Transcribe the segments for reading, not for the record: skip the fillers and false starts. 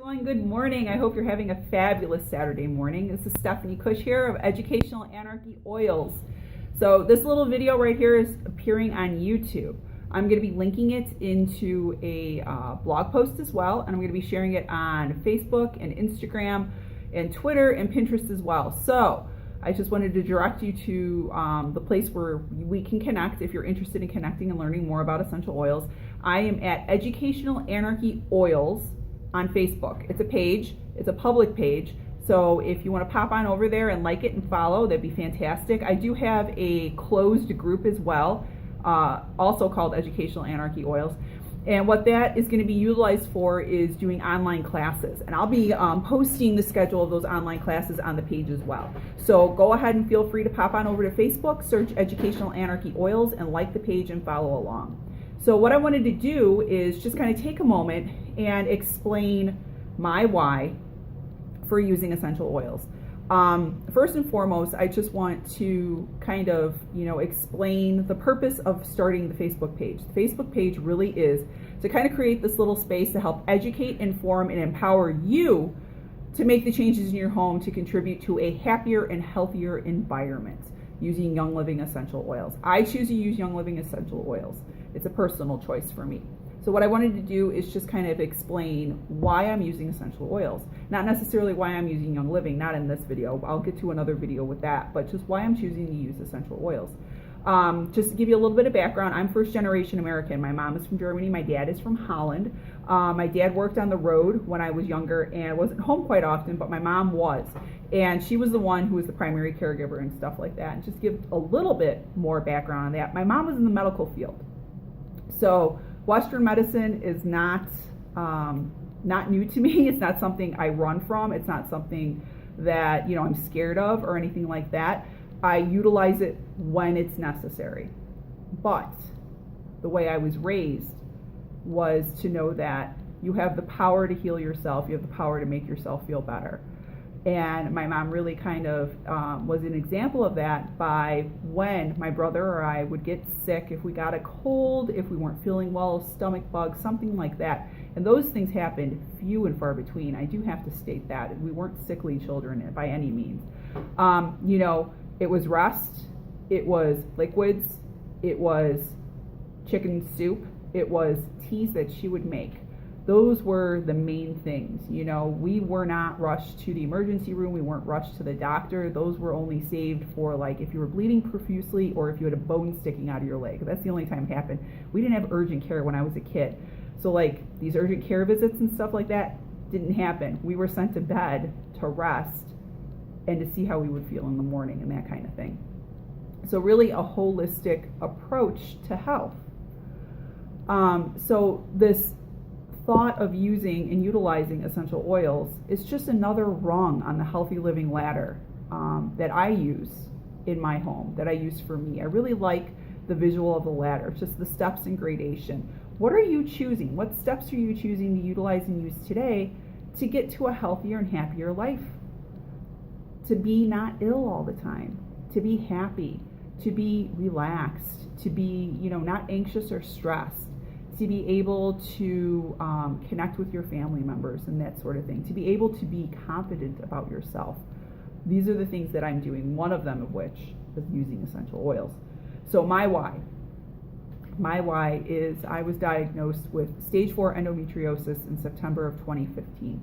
Everyone, good morning. I hope you're having a fabulous Saturday morning. This is Stephanie Cush here of Educational Anarchy Oils. So this little video right here is appearing on YouTube. I'm going to be linking it into a blog post as well, and I'm going to be sharing it on Facebook and Instagram and Twitter and Pinterest as well. So I just wanted to direct you to the place where we can connect if you're interested in connecting and learning more about essential oils. I am at Educational Anarchy Oils on Facebook. It's a page, it's a public page, so if you want to pop on over there and like it and follow, that'd be fantastic. I do have a closed group as well, also called Educational Anarchy Oils, and what that is going to be utilized for is doing online classes, and I'll be posting the schedule of those online classes on the page as well. So go ahead and feel free to pop on over to Facebook, search Educational Anarchy Oils, and like the page and follow along. So what I wanted to do is just kind of take a moment and explain my why for using essential oils. First and foremost, I just want to kind of, explain the purpose of starting the Facebook page. The Facebook page really is to kind of create this little space to help educate, inform, and empower you to make the changes in your home to contribute to a happier and healthier environment using Young Living essential oils. I choose to use Young Living essential oils. It's a personal choice for me. So what I wanted to do is just kind of explain why I'm using essential oils. Not necessarily why I'm using Young Living, not in this video. I'll get to another video with that, but just why I'm choosing to use essential oils. Just to give you a little bit of background, I'm first generation American. My mom is from Germany, my dad is from Holland. My dad worked on the road when I was younger and wasn't home quite often, but my mom was. And she was the one who was the primary caregiver and stuff like that. And just give a little bit more background on that. My mom was in the medical field. So Western medicine is not new to me. It's not something I run from. It's not something that I'm scared of or anything like that. I utilize it when it's necessary. But the way I was raised was to know that you have the power to heal yourself. You have the power to make yourself feel better. And my mom really kind of was an example of that by when my brother or I would get sick, if we got a cold, if we weren't feeling well, stomach bug, something like that. And those things happened few and far between. I do have to state that. We weren't sickly children by any means. It was rest, it was liquids, it was chicken soup, it was teas that she would make. Those were the main things. We were not rushed to the emergency room. We weren't rushed to the doctor. Those were only saved for if you were bleeding profusely or if you had a bone sticking out of your leg. That's the only time it happened. We didn't have urgent care when I was a kid. So these urgent care visits and stuff like that didn't happen. We were sent to bed to rest and to see how we would feel in the morning and that kind of thing. So really a holistic approach to health. So this thought of using and utilizing essential oils is just another rung on the healthy living ladder that I use in my home, that I use for me. I really like the visual of the ladder, just the steps and gradation. What are you choosing? What steps are you choosing to utilize and use today to get to a healthier and happier life? To be not ill all the time, to be happy, to be relaxed, to be, not anxious or stressed, to be able to connect with your family members and that sort of thing, to be able to be confident about yourself. These are the things that I'm doing, one of them of which is using essential oils. So my why is I was diagnosed with stage 4 endometriosis in September of 2015.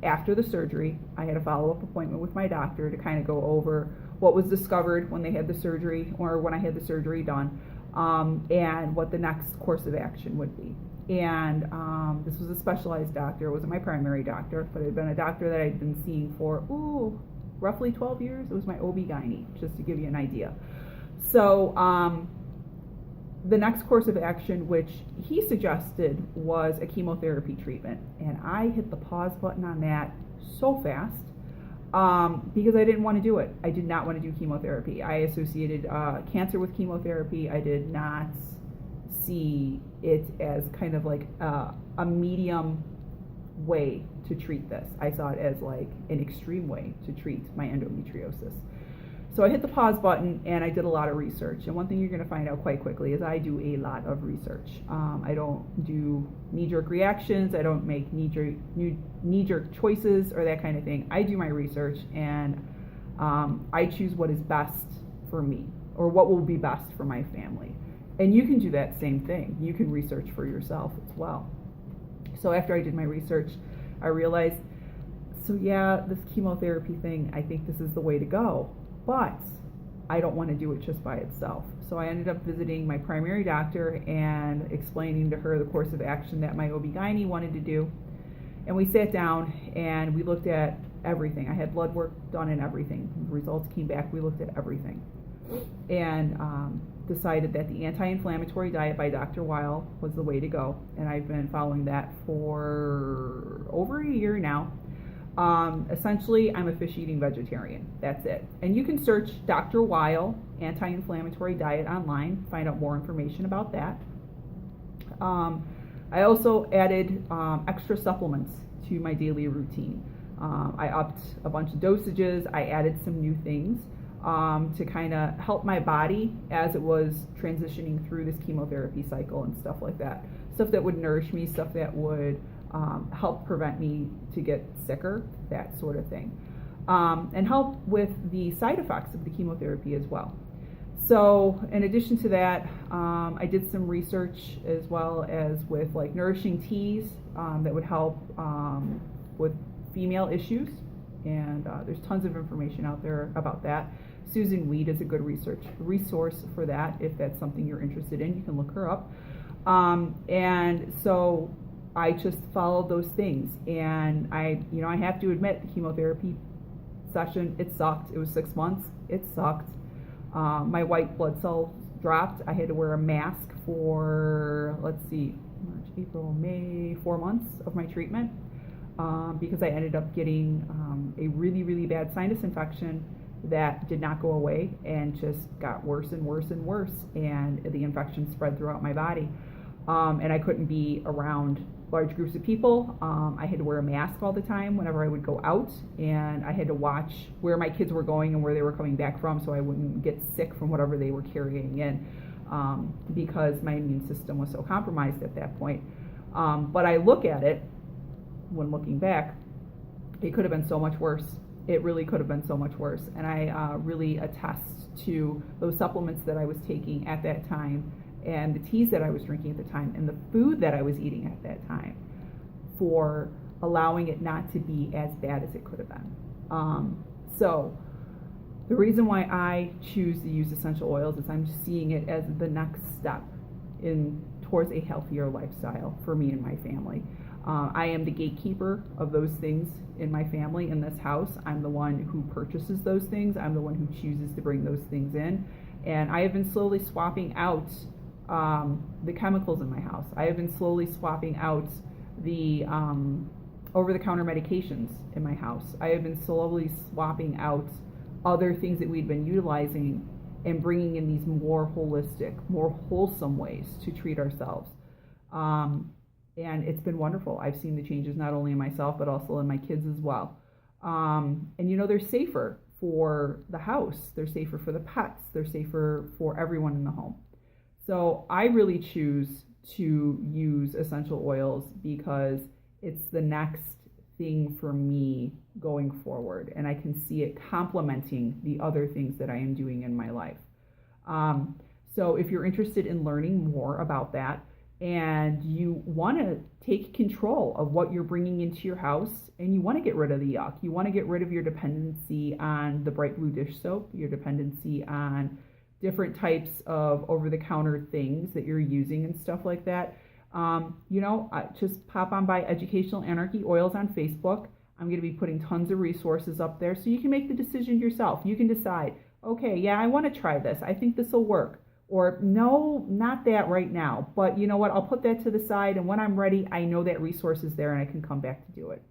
After the surgery, I had a follow-up appointment with my doctor to kind of go over what was discovered when they had the surgery or when I had the surgery done. And what the next course of action would be. And this was a specialized doctor. It wasn't my primary doctor, but it had been a doctor that I'd been seeing for, roughly 12 years. It was my OB-GYN, just to give you an idea. So the next course of action, which he suggested, was a chemotherapy treatment. And I hit the pause button on that so fast. Because I didn't want to do it. I did not want to do chemotherapy. I associated cancer with chemotherapy. I did not see it as kind of a medium way to treat this. I saw it as an extreme way to treat my endometriosis. So I hit the pause button and I did a lot of research. And one thing you're going to find out quite quickly is I do a lot of research. I don't do knee-jerk reactions. I don't make knee-jerk choices or that kind of thing. I do my research, and I choose what is best for me, or what will be best for my family. And you can do that same thing. You can research for yourself as well. So after I did my research, I realized, so yeah, this chemotherapy thing, I think this is the way to go. But I don't want to do it just by itself. So I ended up visiting my primary doctor and explaining to her the course of action that my OB-GYN wanted to do. And we sat down and we looked at everything. I had blood work done and everything. Results came back. We looked at everything. And decided that the anti-inflammatory diet by Dr. Weil was the way to go. And I've been following that for over a year now. Essentially, I'm a fish-eating vegetarian. That's it. And you can search Dr. Weil anti-inflammatory diet online, find out more information about that. I also added extra supplements to my daily routine. I upped a bunch of dosages. I added some new things to kind of help my body as it was transitioning through this chemotherapy cycle and stuff like that. Stuff that would nourish me, stuff that would help prevent me to get sicker, that sort of thing. And help with the side effects of the chemotherapy as well. So in addition to that, I did some research as well as with like nourishing teas that would help with female issues. And there's tons of information out there about that. Susan Weed is a good resource for that. If that's something you're interested in, you can look her up. And so I just followed those things, and I have to admit, the chemotherapy session, it sucked. It was 6 months. It sucked. My white blood cells dropped. I had to wear a mask for, March, April, May, 4 months of my treatment because I ended up getting a really, really bad sinus infection that did not go away and just got worse and worse and worse, and the infection spread throughout my body. And I couldn't be around large groups of people. I had to wear a mask all the time whenever I would go out, and I had to watch where my kids were going and where they were coming back from so I wouldn't get sick from whatever they were carrying in because my immune system was so compromised at that point. But I look at it, when looking back, it could have been so much worse. It really could have been so much worse. And I really attest to those supplements that I was taking at that time, and the teas that I was drinking at the time, and the food that I was eating at that time, for allowing it not to be as bad as it could have been. So the reason why I choose to use essential oils is I'm seeing it as the next step towards a healthier lifestyle for me and my family. I am the gatekeeper of those things in my family, in this house. I'm the one who purchases those things. I'm the one who chooses to bring those things in. And I have been slowly swapping out the chemicals in my house. I have been slowly swapping out the over-the-counter medications in my house. I have been slowly swapping out other things that we'd been utilizing and bringing in these more holistic, more wholesome ways to treat ourselves. And it's been wonderful. I've seen the changes not only in myself, but also in my kids as well. And they're safer for the house. They're safer for the pets. They're safer for everyone in the home. So I really choose to use essential oils because it's the next thing for me going forward, and I can see it complementing the other things that I am doing in my life. So if you're interested in learning more about that, and you want to take control of what you're bringing into your house, and you want to get rid of the yuck, you want to get rid of your dependency on the Bright Blue dish soap, your dependency on different types of over-the-counter things that you're using and stuff like that, just pop on by Educational Anarchy Oils on Facebook. I'm going to be putting tons of resources up there so you can make the decision yourself. You can decide, okay, yeah, I want to try this. I think this will work. Or no, not that right now. But you know what? I'll put that to the side, and when I'm ready, I know that resource is there and I can come back to do it.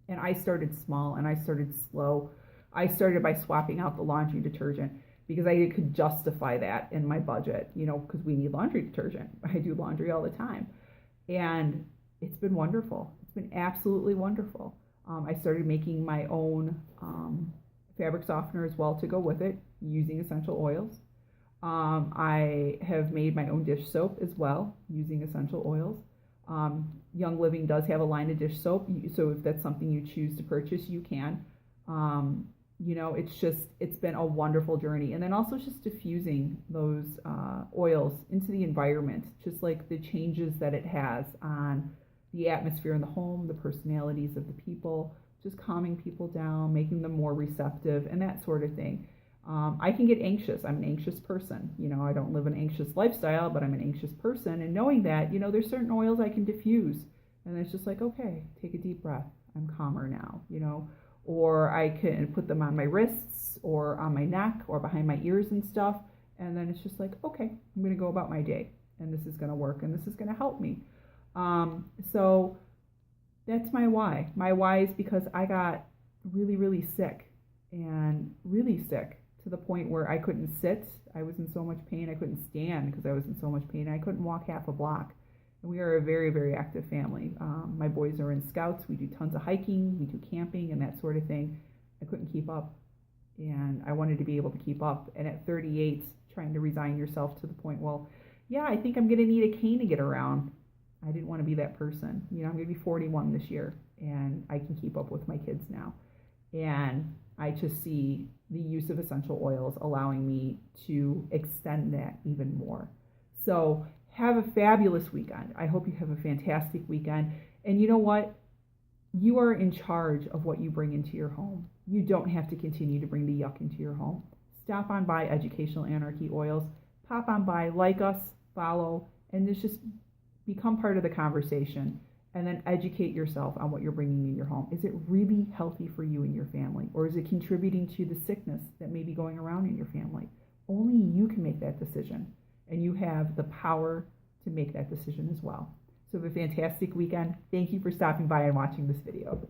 And I started small and I started slow. I started by swapping out the laundry detergent because I could justify that in my budget, because we need laundry detergent. I do laundry all the time. And it's been wonderful. It's been absolutely wonderful. I started making my own fabric softener as well to go with it, using essential oils. I have made my own dish soap as well, using essential oils. Young Living does have a line of dish soap, so if that's something you choose to purchase, you can. It's been a wonderful journey. And then also just diffusing those oils into the environment, just like the changes that it has on the atmosphere in the home, the personalities of the people, just calming people down, making them more receptive, and that sort of thing. I can get anxious. I'm an anxious person. I don't live an anxious lifestyle, but I'm an anxious person. And knowing that, there's certain oils I can diffuse. And it's just like, okay, take a deep breath. I'm calmer now, Or I can put them on my wrists or on my neck or behind my ears and stuff. And then it's just like, okay, I'm going to go about my day. And this is going to work and this is going to help me. So that's my why. My why is because I got really, really sick to the point where I couldn't sit. I was in so much pain. I couldn't stand because I was in so much pain. I couldn't walk half a block. And we are a very, very active family. My boys are in scouts. We do tons of hiking. We do camping and that sort of thing. I couldn't keep up. And I wanted to be able to keep up. And at 38, trying to resign yourself to the point, well, yeah, I think I'm going to need a cane to get around. I didn't want to be that person. I'm going to be 41 this year, and I can keep up with my kids now. And I just see the use of essential oils allowing me to extend that even more. So have a fabulous weekend. I hope you have a fantastic weekend. And you know what? You are in charge of what you bring into your home. You don't have to continue to bring the yuck into your home. Stop on by Educational Anarchy Oils. Pop on by, like us, follow, and just become part of the conversation. And then educate yourself on what you're bringing in your home. Is it really healthy for you and your family? Or is it contributing to the sickness that may be going around in your family? Only you can make that decision. And you have the power to make that decision as well. So have a fantastic weekend. Thank you for stopping by and watching this video.